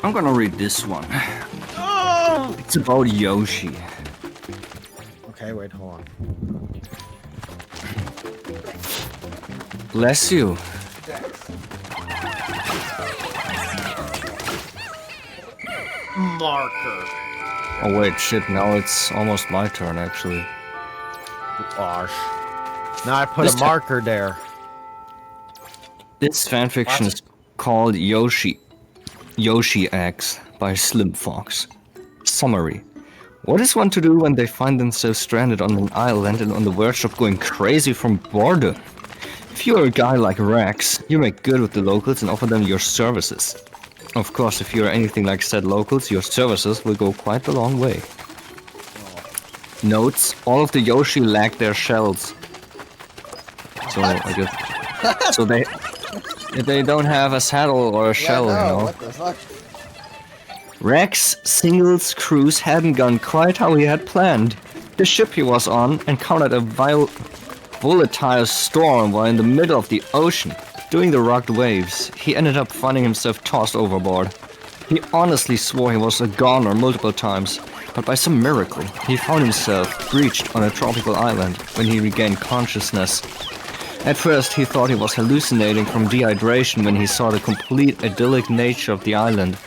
I'm gonna read this one. Oh! It's about Yoshi. Okay, wait, hold on. Bless you. Marker. Oh wait, shit, now it's almost my turn actually. Gosh. Now I put a marker there. This fanfiction is called Yoshi. Yoshi Eggs by Slim Fox. Summary. What is one to do when they find themselves stranded on an island and on the verge of going crazy from boredom? If you're a guy like Rex, you make good with the locals and offer them your services. Of course, if you're anything like said locals, your services will go quite a long way. Notes, all of the Yoshi lack their shells. So, I guess... so they don't have a saddle or a shell, you know. What the fuck? Rex Singles' cruise hadn't gone quite how he had planned. The ship he was on encountered a volatile storm while in the middle of the ocean. During the rugged waves, he ended up finding himself tossed overboard. He honestly swore he was a goner multiple times, but by some miracle, he found himself breached on a tropical island when he regained consciousness. At first, he thought he was hallucinating from dehydration when he saw the complete idyllic nature of the island.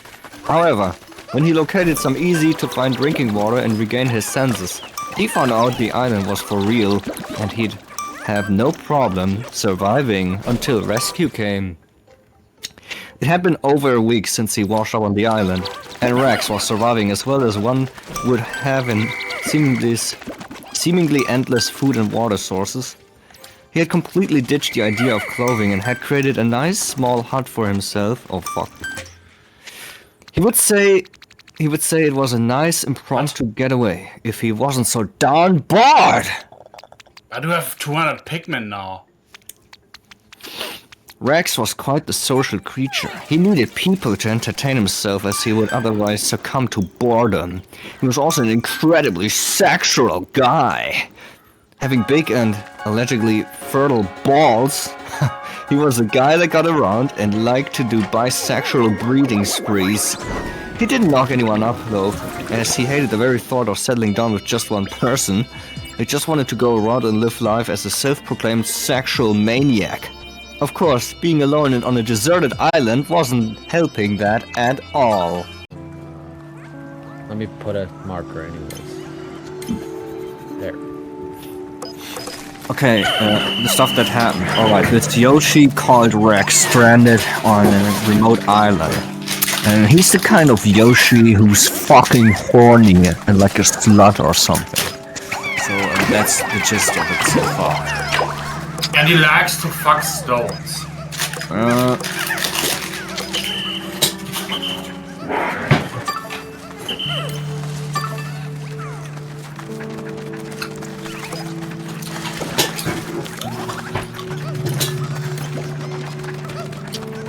However, when he located some easy-to-find drinking water and regained his senses, he found out the island was for real, and he'd have no problem surviving until rescue came. It had been over a week since he washed up on the island, and Rex was surviving as well as one would have in seemingly endless food and water sources. He had completely ditched the idea of clothing and had created a nice small hut for himself. Oh fuck. He would say it was a nice impromptu getaway if he wasn't so darn bored. I do have 200 pigmen now. Rex was quite the social creature. He needed people to entertain himself as he would otherwise succumb to boredom. He was also an incredibly sexual guy. Having big and allegedly fertile balls, he was a guy that got around and liked to do bisexual breeding sprees. He didn't knock anyone up though, as he hated the very thought of settling down with just one person. He just wanted to go around and live life as a self-proclaimed sexual maniac. Of course, being alone and on a deserted island wasn't helping that at all. Let me put a marker anyways. There. Okay, the stuff that happened. Alright, this Yoshi called Rex stranded on a remote island. And he's the kind of Yoshi who's fucking horny and like a slut or something. So that's the gist of it so far. And he likes to fuck stones.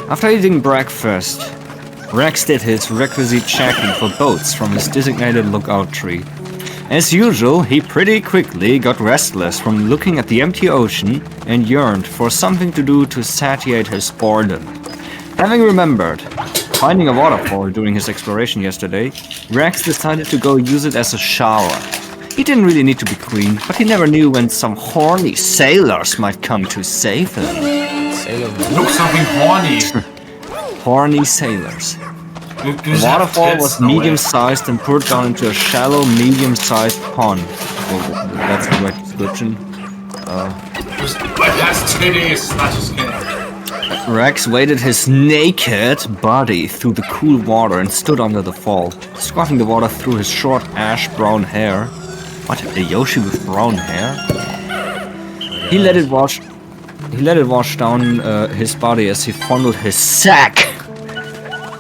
After eating breakfast, Rex did his requisite checking for boats from his designated lookout tree. As usual, he pretty quickly got restless from looking at the empty ocean and yearned for something to do to satiate his boredom. Having remembered finding a waterfall during his exploration yesterday, Rex decided to go use it as a shower. He didn't really need to be clean, but he never knew when some horny sailors might come to save him. Look, something horny. Horny sailors. The waterfall was medium-sized and poured down into a shallow, medium-sized pond. Oh, that's the right description. That's titties, not just kidding. Rex waded his naked body through the cool water and stood under the fall, squatting the water through his short ash-brown hair. What, a Yoshi with brown hair? He let it wash down his body as he fondled his sack.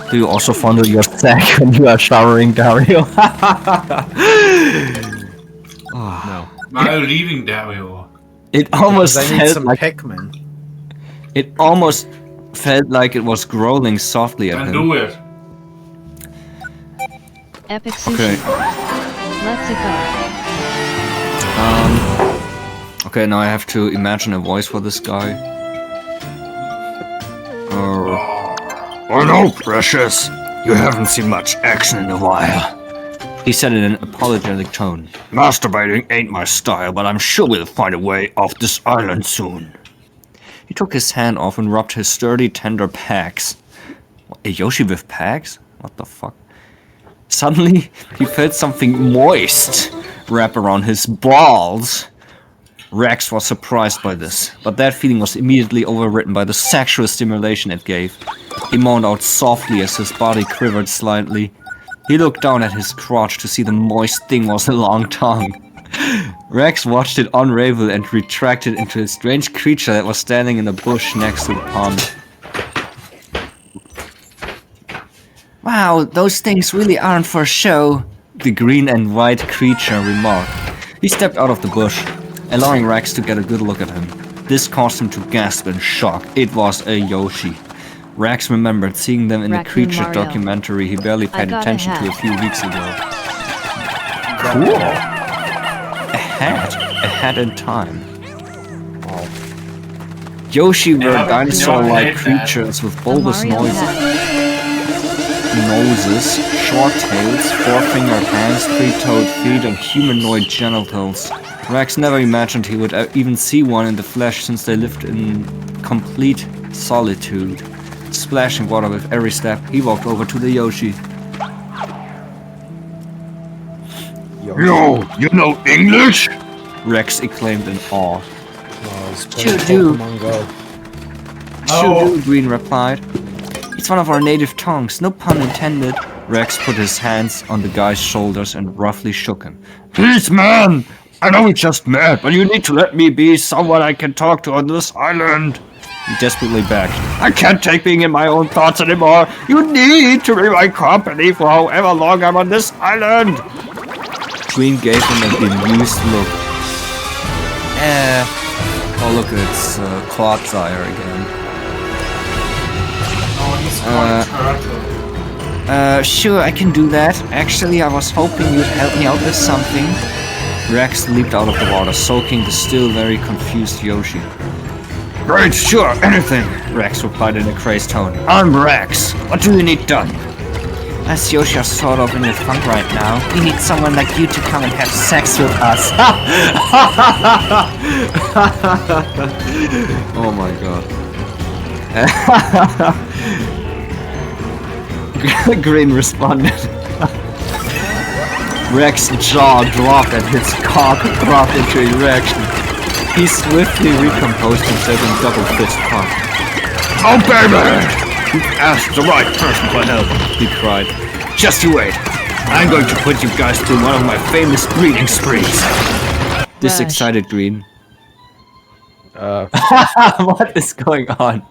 Do you also fondle your sack when you are showering, Dario? No. I'm leaving Dario. It almost I need felt some like Pikmin. it almost felt like it was growling softly at Then him. do it. Epic sushi. Okay. Let's go. Okay, now I have to imagine a voice for this guy. I know, precious. You haven't seen much action in a while, he said in an apologetic tone. Masturbating ain't my style, but I'm sure we'll find a way off this island soon. He took his hand off and rubbed his sturdy, tender pecs. A Yoshi with pecs? What the fuck? Suddenly, he felt something moist wrap around his balls. Rex was surprised by this, but that feeling was immediately overwritten by the sexual stimulation it gave. He moaned out softly as his body quivered slightly. He looked down at his crotch to see the moist thing was a long tongue. Rex watched it unravel and retracted into a strange creature that was standing in a bush next to the pond. Wow, those things really aren't for show, the green and white creature remarked. He stepped out of the bush, allowing Rex to get a good look at him. This caused him to gasp in shock. It was a Yoshi. Rex remembered seeing them in a Raccoon creature Mario. documentary he barely paid got a attention to a few weeks ago. Cool. A hat in time. Yoshi were dinosaur-like creatures with bulbous Mario noses, short tails, four-fingered hands, three-toed feet, and humanoid genitals. Rex never imagined he would even see one in the flesh since they lived in complete solitude. Splashing water with every step, he walked over to the Yoshi. Yo, you know English? Rex exclaimed in awe. Sure do. Oh. Sure do, Green replied. It's one of our native tongues, no pun intended. Rex put his hands on the guy's shoulders and roughly shook him. Please, man! I know we just met, but you need to let me be someone I can talk to on this island. He desperately begged. I can't take being in my own thoughts anymore. You need to be my company for however long I'm on this island. Green gave him a bemused look. Oh look, it's Clodsire again. Oh, he's called Turtle. Sure, I can do that. Actually, I was hoping you'd help me out with something. Rex leaped out of the water, soaking the still very confused Yoshi. Great, sure, anything. Rex replied in a crazed tone. I'm Rex. What do you need done? As Yoshi are sort of in a funk right now, we need someone like you to come and have sex with us. Oh my god. Green responded. Rex's jaw dropped and his cock dropped into erection. He swiftly recomposed himself in double fist pump. Oh, baby! You've asked the right person for help, He cried. Just you wait. I'm going to put you guys through one of my famous breeding sprees. This Rush. excited Green. What is going on?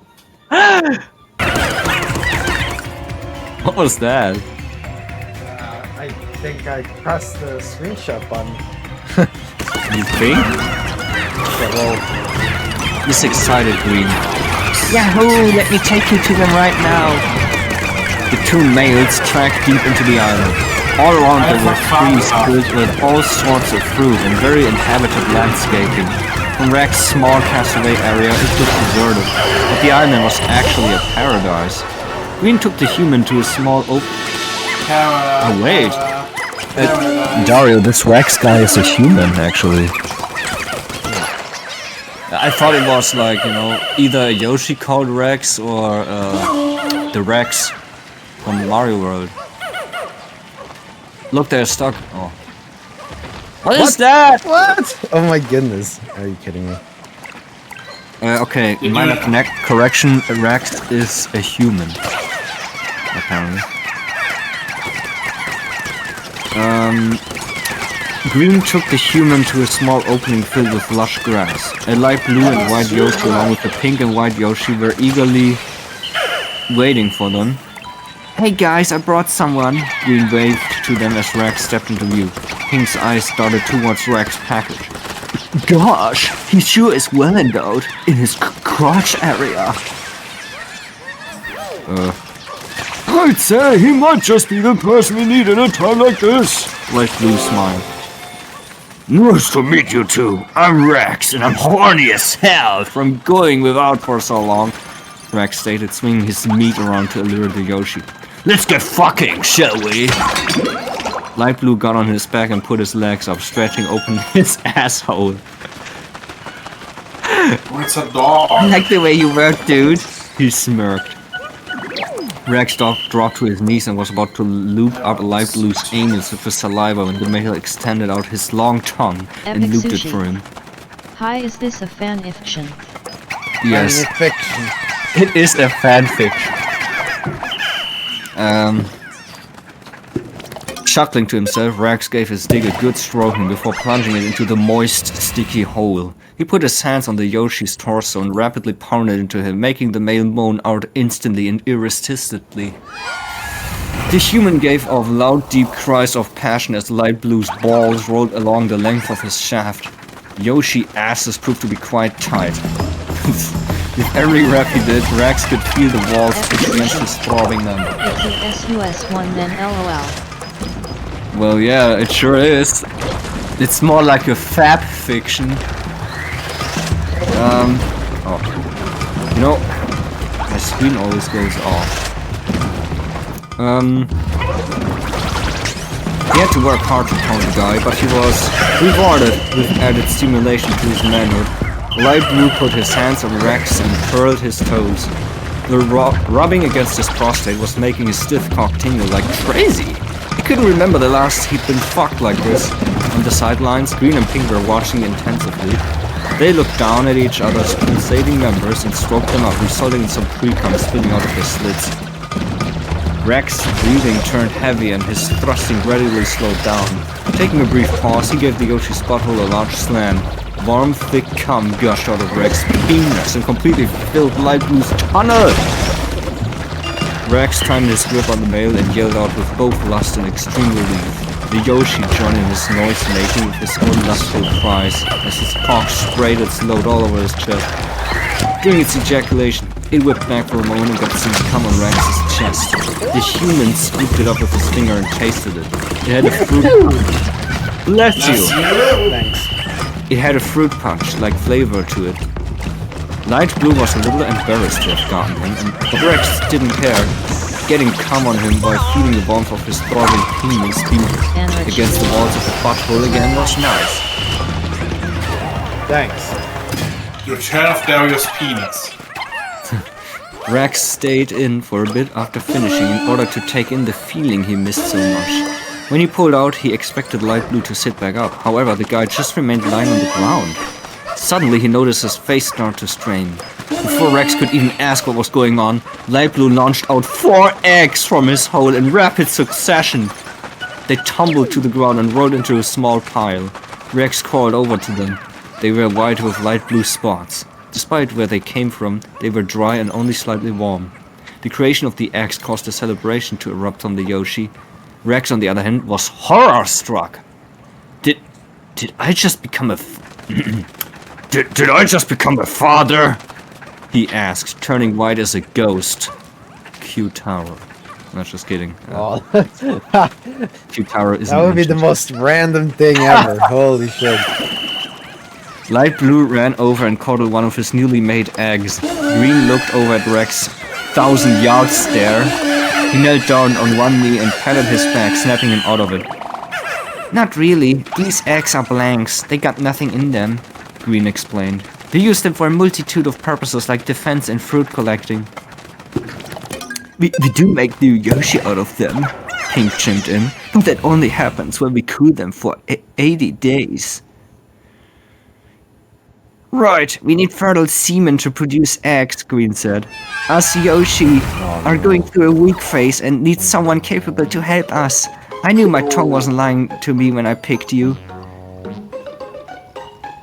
What was that? I think I pressed the screenshot button. You think? Yeah, well, This excited Green. Yahoo! Let me take you to them right now. The two males tracked deep into the island. All around them were trees filled with all sorts of fruit and very inhabited landscaping. From Rex's small castaway area, it looked deserted, but the island was actually a paradise. Green took the human to a small open... Oh wait! Dario, this Rex guy is a human, actually. I thought it was like, you know, either a Yoshi called Rex or the Rex from Mario World. Look, they're stuck. Oh. What is that? what? Oh my goodness. Are you kidding me? Okay, minor correction, Rex is a human. Apparently. Green took the human to a small opening filled with lush grass. A light blue and white Yoshi along with the pink and white Yoshi were eagerly waiting for them. Hey guys, I brought someone. Green waved to them as Rex stepped into view. Pink's eyes darted towards Rex's package. Gosh, he sure is well endowed in his crotch area. I'd say he might just be the person we need in a time like this. Light blue smiled. Nice to meet you two. I'm Rex, and I'm horny as hell From going without for so long, Rex stated, swinging his meat around to allure the Yoshi. Let's get fucking, shall we? Light Blue got on his back and put his legs up, stretching open his asshole. Oh, it's a dog. I like the way you work, dude. He smirked. Rex dropped to his knees and was about to loop up Light Blue's anus with his saliva when the male extended out his long tongue and Epic looped sushi. it for him. Hi, is this a fanfiction? Yes, Fiction. it is a fanfiction. Chuckling to himself, Rex gave his dick a good stroking before plunging it into the moist, sticky hole. He put his hands on the Yoshi's torso and rapidly pounded into him, making the male moan out instantly and irresistibly. The human gave off loud, deep cries of passion as Light Blue's balls rolled along the length of his shaft. Yoshi asses proved to be quite tight. With every rep he did, Rex could feel the walls push against his throbbing member. It's a SUS1 then LOL. Well, yeah, it sure is. It's more like a fab fiction. You know, my screen always goes off. He had to work hard to pound the guy, but he was rewarded with added stimulation to his manhood. Light Blue put his hands on Rex and curled his toes. The rubbing against his prostate was making his stiff cock tingle like crazy. He couldn't remember the last he'd been fucked like this. On the sidelines, Green and Pink were watching intensively. They looked down at each other's pulsating members and stroked them up, resulting in some pre-cum spilling out of their slits. Rex's breathing turned heavy and his thrusting gradually slowed down. Taking a brief pause, he gave the Yoshi's butthole a large slam. Warm, thick cum gushed out of Rex's penis and completely filled Light Blue's tunnel! Rex tightened his grip on the male and yelled out with both lust and extreme relief. The Yoshi joined in his noise-making with his own lustful cries as his cock sprayed its load all over his chest. During its ejaculation, it whipped back for a moment and got some cum on Rex's chest. The human scooped it up with his finger and tasted it. It had a fruit punch. Bless you! Thanks. It had a fruit punch-like flavor to it. Light Blue was a little embarrassed to have gotten him, but Rex didn't care. Getting cum on him while feeling the warmth of his throbbing penis being against the walls of the butthole again was nice. Thanks. You turf Darius' penis. Rex stayed in for a bit after finishing in order to take in the feeling he missed so much. When he pulled out, he expected Light Blue to sit back up. However, the guy just remained lying on the ground. Suddenly, he noticed his face start to strain. Before Rex could even ask what was going on, Light Blue launched out 4 eggs from his hole in rapid succession. They tumbled to the ground and rolled into a small pile. Rex crawled over to them. They were white with light blue spots. Despite where they came from, they were dry and only slightly warm. The creation of the eggs caused a celebration to erupt on the Yoshi. Rex, on the other hand, was horror-struck. Did I just become a Did I just become a father? He asked, turning white as a ghost. Q-Taro. Not just kidding. Q-Taro isn't. That would be the most random thing ever. Holy shit. Light Blue ran over and caught one of his newly made eggs. Green looked over at Rex' 1,000-yard stare. He knelt down on one knee and patted his back, snapping him out of it. Not really. These eggs are blanks. They got nothing in them, Green explained. They use them for a multitude of purposes like defense and fruit collecting. We do make new Yoshi out of them, Pink chimed in, but that only happens when we cool them for 80 days. Right, we need fertile semen to produce eggs, Green said. Us Yoshi are going through a weak phase and need someone capable to help us. I knew my tongue wasn't lying to me when I picked you.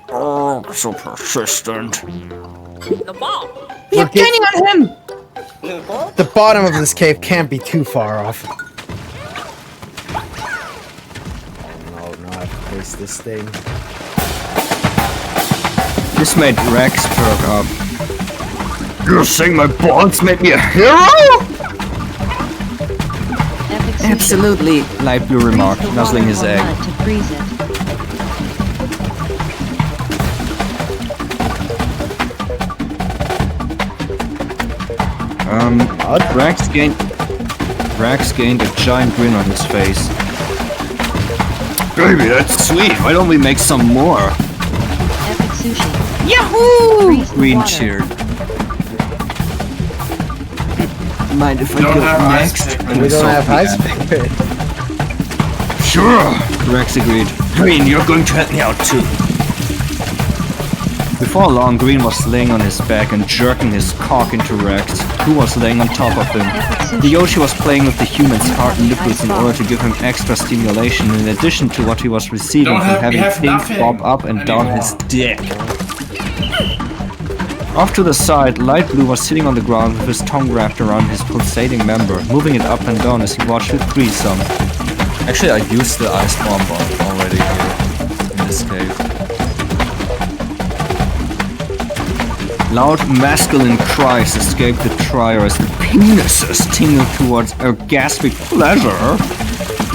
Oh, so persistent. We're gaining on him! The bottom of this cave can't be too far off. Oh no, I have to face this thing. This made Rex perk up. You're saying my bonds made me a hero? Absolutely, Light Blue remarked, nuzzling his egg. Rex gained... Rex gained a giant grin on his face. Baby, that's sweet. Why don't we make some more? Epic sushi. Yahoo! Freeze the Green water. cheered. Mind if I Don't go have ice next? pick. We don't have ice pick. Sure. Rex agreed. Green, you're going to help me out too. Before long, Green was laying on his back and jerking his cock into Rex, who was laying on top of him. The Yoshi was playing with the human's heart and nipples in order to give him extra stimulation in addition to what he was receiving Don't from have- we having have Pink nothing bob up and down anymore. his dick. Off to the side, Light Blue was sitting on the ground with his tongue wrapped around his pulsating member, moving it up and down as he watched the threesome. Actually, I used the ice bomb already here in this cave. Loud masculine cries escaped the trier as the penises tingled towards orgasmic pleasure.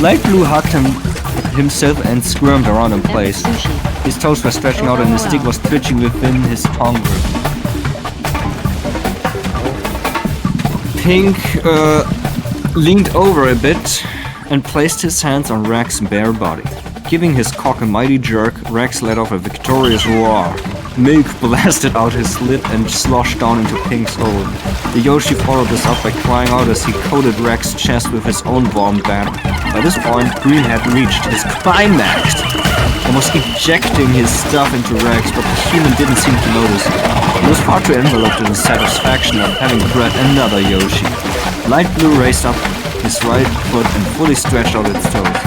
Light Blue hugged himself and squirmed around in Epic place. sushi. His toes were stretching out and his dick was twitching within his tongue grip. Pink leaned over a bit and placed his hands on Rex's bare body. Giving his cock a mighty jerk, Rex let off a victorious roar. Milk blasted out his lip and sloshed down into Pink's hole. The Yoshi followed this up by crying out as he coated Rex's chest with his own warm bath. By this point, Green had reached his climax and was ejecting his stuff into Rex, but the human didn't seem to notice. He was far too enveloped in the satisfaction of having bred another Yoshi. Light Blue raised up his right foot and fully stretched out its toes.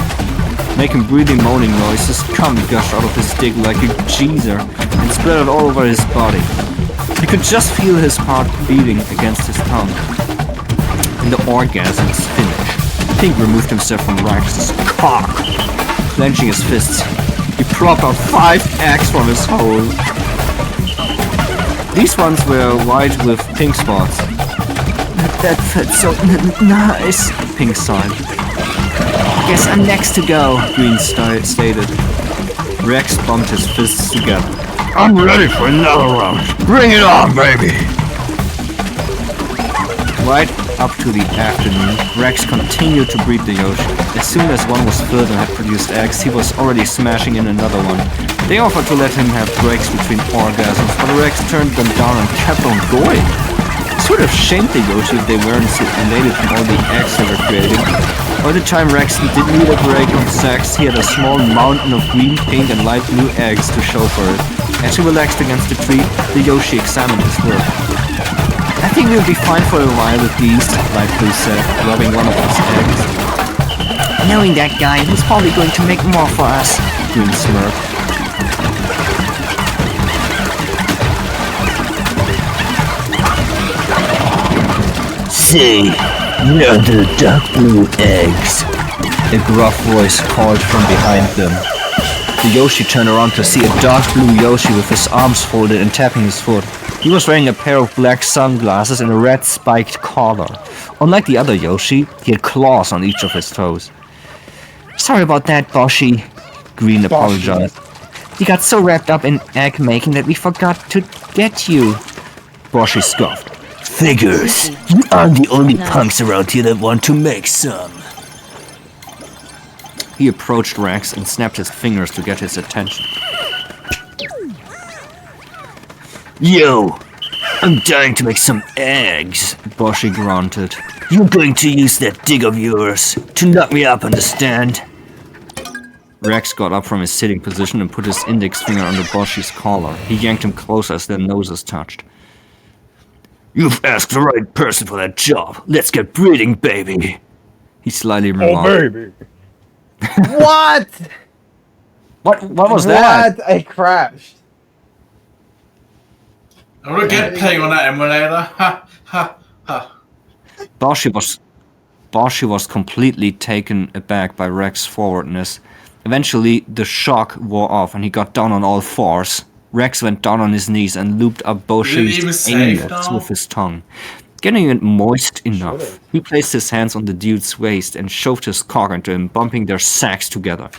Making breathing moaning noises, cum gushed out of his dick like a geezer and splattered all over his body. He could just feel his heart beating against his tongue. And the orgasm's finished. Pink removed himself from Rex's cock. Clenching his fists, he propped out 5 eggs from his hole. These ones were white with pink spots. That felt so nice, Pink sighed. Guess I'm next to go, Green stated. Rex bumped his fists together. I'm ready for another round. Bring it on, baby. Right up to the afternoon, Rex continued to breed the Yoshi. As soon as one was filled and had produced eggs, he was already smashing in another one. They offered to let him have breaks between orgasms, but Rex turned them down and kept on going. This would have shamed the Yoshi if they weren't so elated from all the eggs they were creating. By the time Rex didn't need a break from sex, he had a small mountain of green, pink, and light blue eggs to show for it. As he relaxed against the tree, the Yoshi examined his work. I think we'll be fine for a while with these, Light Blue said, rubbing one of his eggs. Knowing that guy, he's probably going to make more for us, Green smirked. Say, where are the dark blue eggs? A gruff voice called from behind them. The Yoshi turned around to see a dark blue Yoshi with his arms folded and tapping his foot. He was wearing a pair of black sunglasses and a red spiked collar. Unlike the other Yoshi, he had claws on each of his toes. Sorry about that, Boshi, Green apologized. You got so wrapped up in egg making that we forgot to get you. Boshi scoffed. Figures. You aren't the only punks around here that want to make some. He approached Rex and snapped his fingers to get his attention. Yo, I'm dying to make some eggs, Boshi grunted. You're going to use that dick of yours to knock me up, understand? Rex got up from his sitting position and put his index finger under Boshi's collar. He yanked him closer as their noses touched. You've asked the right person for that job. Let's get breeding, baby. He slyly remarked. Oh, baby. What? What was that? What? I crashed. I would get playing on that emulator. Ha ha ha. Boshi was completely taken aback by Rex's forwardness. Eventually, the shock wore off and he got down on all fours. Rex went down on his knees and looped up Boshi's anus with his tongue. Getting it moist enough, he placed his hands on the dude's waist and shoved his cock into him, bumping their sacks together.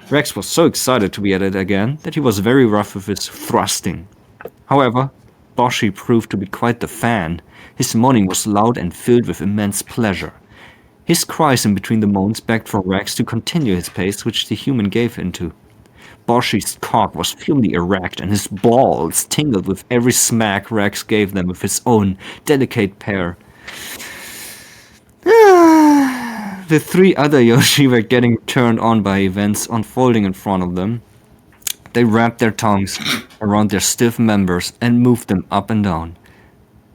Rex was so excited to be at it again that he was very rough with his thrusting. However, Boshi proved to be quite the fan. His moaning was loud and filled with immense pleasure. His cries in between the moans begged for Rex to continue his pace, which the human gave into. Boshy's cock was firmly erect, and his balls tingled with every smack Rex gave them with his own delicate pair. The three other Yoshi were getting turned on by events unfolding in front of them. They wrapped their tongues around their stiff members and moved them up and down.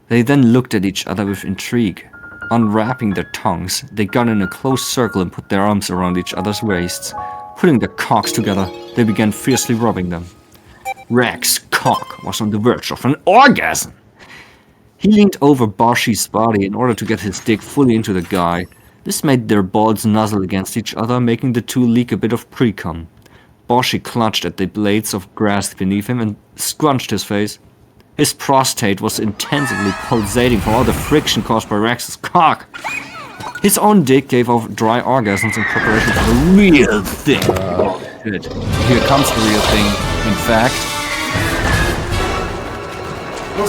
They then looked at each other with intrigue. Unwrapping their tongues, they got in a close circle and put their arms around each other's waists. Putting their cocks together, they began fiercely rubbing them. Rex's cock was on the verge of an orgasm. He leaned over Boshy's body in order to get his dick fully into the guy. This made their balls nuzzle against each other, making the two leak a bit of pre-cum. Boshy clutched at the blades of grass beneath him and scrunched his face. His prostate was intensively pulsating from all the friction caused by Rex's cock. His own dick gave off dry orgasms in preparation for the real thing. Good. Here comes the real thing, in fact.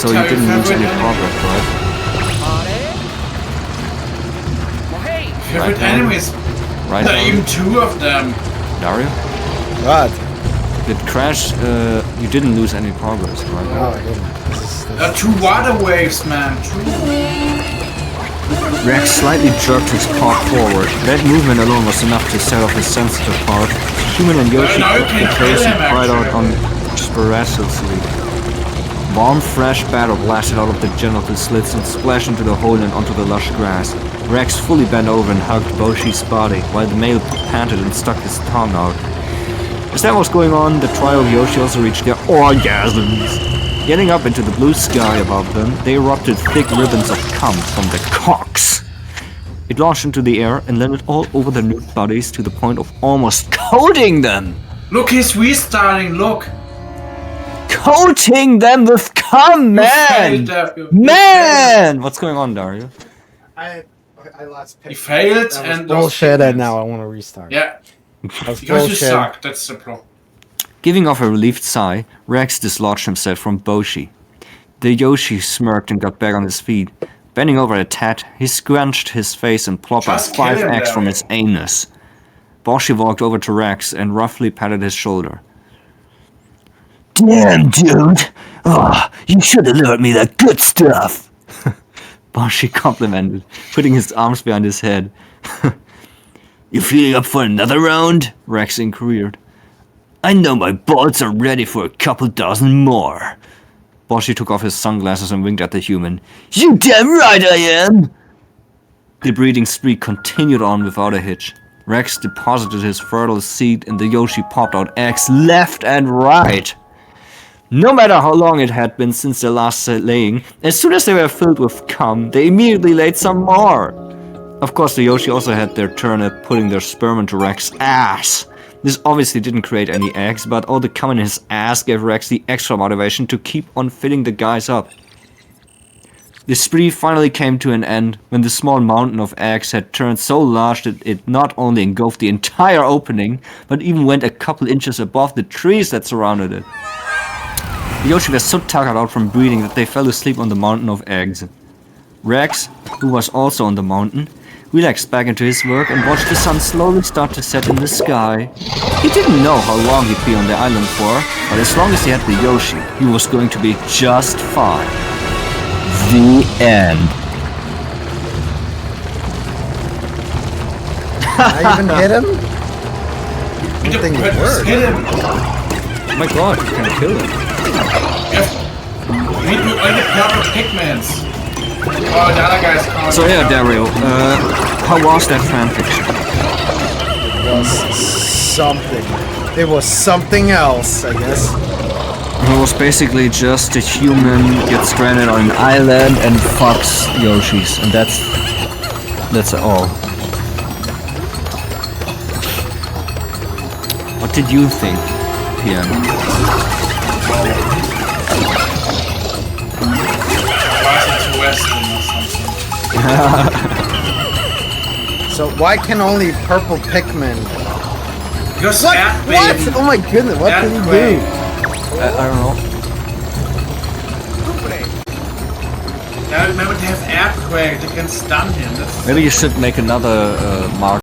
So you didn't lose any progress, right? Favorite enemies. Right. There are even two of them. Dario? What? Did Crash, you didn't lose any progress, right? No, I didn't. There are two water waves, man. Rex slightly jerked his cock forward. That movement alone was enough to set off his sensitive part. Human and Yoshi took the place and cried out unspirituously. Warm, fresh batter blasted out of the genital slits and splashed into the hole and onto the lush grass. Rex fully bent over and hugged Boshy's body, while the male panted and stuck his tongue out. As that was going on, the trio of Yoshi also reached their orgasms. Getting up into the blue sky above them, they erupted thick ribbons of cum from their cocks. It launched into the air and landed all over their nude bodies to the point of almost coating them. Look, he's restarting, look. Coating them with cum, man! Man! What's going on, Dario? I lost. He failed That was and bullshit, and now I want to restart. Yeah, That was because you bullshit. suck, that's simple. Giving off a relieved sigh, Rex dislodged himself from Boshy. The Yoshi smirked and got back on his feet. Bending over a tad, he scrunched his face and plopped out Just kill him, 5x from Dario. his anus. Boshy walked over to Rex and roughly patted his shoulder. Damn, dude! Oh, you should have delivered me that good stuff! Boshy complimented, putting his arms behind his head. You feeling up for another round? Rex inquired. I know my balls are ready for a couple dozen more. Boshy took off his sunglasses and winked at the human. You damn right I am! The breeding spree continued on without a hitch. Rex deposited his fertile seed and the Yoshi popped out eggs left and right. No matter how long it had been since their last laying, as soon as they were filled with cum, they immediately laid some more. Of course, the Yoshi also had their turn at putting their sperm into Rex's ass. This obviously didn't create any eggs, but all the cum in his ass gave Rex the extra motivation to keep on filling the guys up. The spree finally came to an end when the small mountain of eggs had turned so large that it not only engulfed the entire opening, but even went a couple inches above the trees that surrounded it. The Yoshi were so tired out from breeding that they fell asleep on the mountain of eggs. Rex, who was also on the mountain, relaxed back into his work and watched the sun slowly start to set in the sky. He didn't know how long he'd be on the island for, but as long as he had the Yoshi, he was going to be just fine. The end. I even hit him? Hit Good thing it him, worked. hit him. Oh my god, you can kill him. We need to only purple pigments. Oh, the other guy's coming. So yeah, Dario, how was that fanfiction? It was something. It was something else, I guess. It was basically just a human gets stranded on an island and fucks Yoshis, and that's all. What did you think, PM? So why can only purple Pikmin? Because What? Earthquake- What? Oh my goodness! What did he Earthquake. do? I don't know. Yeah, remember they have earthquake. They can stun him. That's Maybe you should make another mark.